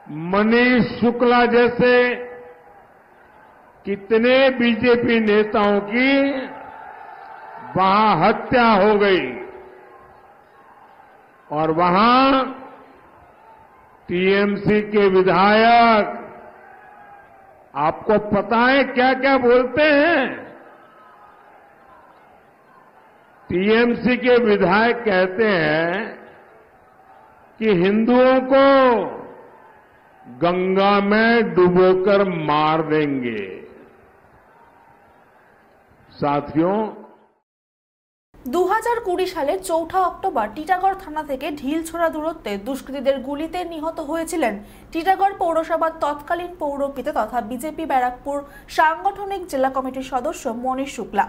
मनीष शुक्ला जैसे कितने बीजेपी नेताओं की वहां हत्या हो गई और वहां टीएमसी के विधायक आपको पता है क्या क्या बोलते हैं? टीएमसी के विधायक कहते हैं कि हिंदुओं को गंगा में डुबोकर मार देंगे। साथियों, 2020 সালে 4 অক্টোবর টিটাগড় থানা থেকে ঢিলছোড়া দূরত্বে দুষ্কৃতীদের গুলিতে নিহত হয়েছিলেন টিটাগড় পৌরসভার তৎকালীন পৌরপিতা তথা বিজেপি ব্যারাকপুর সাংগঠনিক জেলা কমিটির সদস্য মনীষ শুক্লা।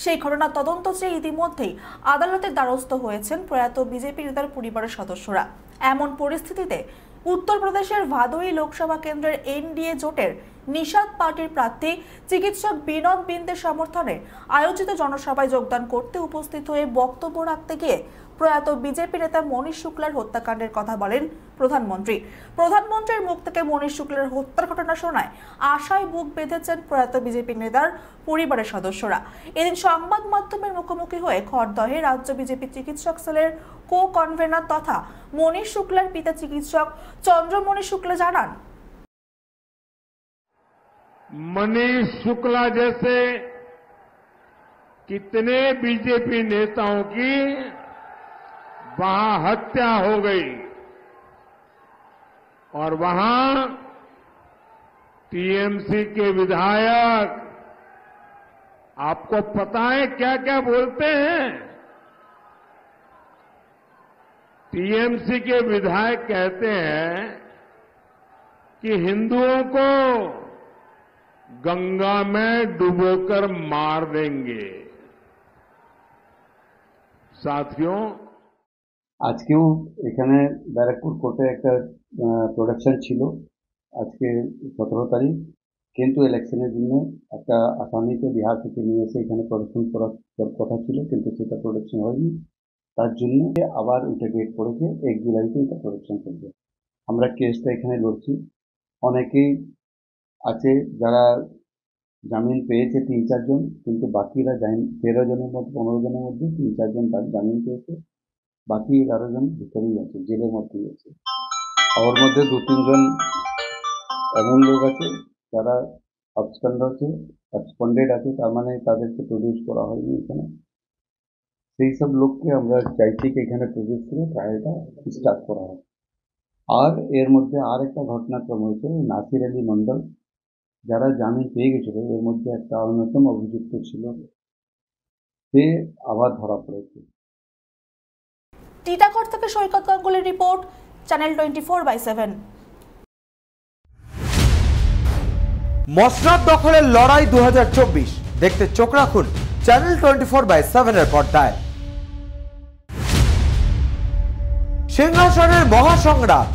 সেই ঘটনার তদন্ত চেয়ে ইতিমধ্যেই আদালতের দ্বারস্থ হয়েছেন প্রয়াত বিজেপি নেতার পরিবারের সদস্যরা। এমন পরিস্থিতিতে উত্তরপ্রদেশের ভাদোই লোকসভা কেন্দ্রের এনডিএ জোটের নিষাদ পার্টির প্রার্থী চিকিৎসক বিনোদ বিন্দের সমর্থনে আয়োজিত জনসভায় যোগদান করতে উপস্থিত হয়ে বক্তব্য রাখতে গিয়ে প্রয়াত বিজেপি নেতা মনীষ শুক্লার হত্যাকাণ্ডের কথা বলেন প্রধানমন্ত্রী। প্রধানমন্ত্রীর মুখ থেকে মনীষ শুক্লার হত্যার ঘটনা শোনায় আশায় বুক বেঁধেছেন প্রয়াত বিজেপি নেতার পরিবারের সদস্যরা। এদিন সংবাদ মাধ্যমের মুখোমুখি হয়ে খড়দহে রাজ্য বিজেপি চিকিৎসক সেলের কো কনভেনার তথা মনীষ শুক্লার পিতা চিকিৎসক চন্দ্রমণি শুক্লা জানান, मनीष शुक्ला जैसे कितने बीजेपी नेताओं की वहां हत्या हो गई और वहां टीएमसी के विधायक आपको पता है क्या क्या बोलते हैं? टीएमसी के विधायक कहते हैं कि हिंदुओं को गंगा में डुबोकर मार देंगे। साथियों, আজকেও এখানে ব্যারাকপুর কোর্টে একটা প্রোডাকশন ছিল আজকে 17 তারিখ, কিন্তু ইলেকশনের জন্য একটা আসামিকে বিহার থেকে নিয়ে এসে এখানে প্রোডাকশন করার কথা ছিল, কিন্তু সেটা প্রোডাকশন হয়নি। তার জন্য আবার ওইটা ডেট করেছে 1 জুলাইতে এটা প্রোডাকশন করবে। আমরা কেসটা এখানে লড়ছি। অনেকেই আছে যারা জামিন পেয়েছে 3-4 জন, কিন্তু বাকিরা 13 জনের মধ্যে 15 জনের মধ্যে 3-4 জন তার জামিন পেয়েছে, বাকি 11 জন ভিতরেই আছে, জেলের মধ্যেই আছে। ওর মধ্যে 2-3 জন এমন লোক আছে যারা সাবস্পেন্ডেড আছে, তার মানে তাদেরকে প্রডিউস করা হয়নি এখানে। সেই সব লোককে আমরা চাইছি কি এখানে প্রডিউস করে ট্রায়ালটা স্টার্ট করা হয়। আর এর মধ্যে আর একটা ঘটনাক্রম হয়েছে, নাসির আলী মন্ডল যারা জামিন পেয়ে গেছিল, এর মধ্যে একটা অন্যতম অভিযুক্ত ছিল, সে আবার ধরা পড়েছে। টিটাগড় থেকে সৈকত গাঙ্গুলির রিপোর্ট, চ্যানেল 24/7। মসনদ দখলের লড়াই 2024 দেখতে চোখ রাখুন চ্যানেল 24/7 এর পর্দায়। সিংহাসনের মহাসংগ্রাম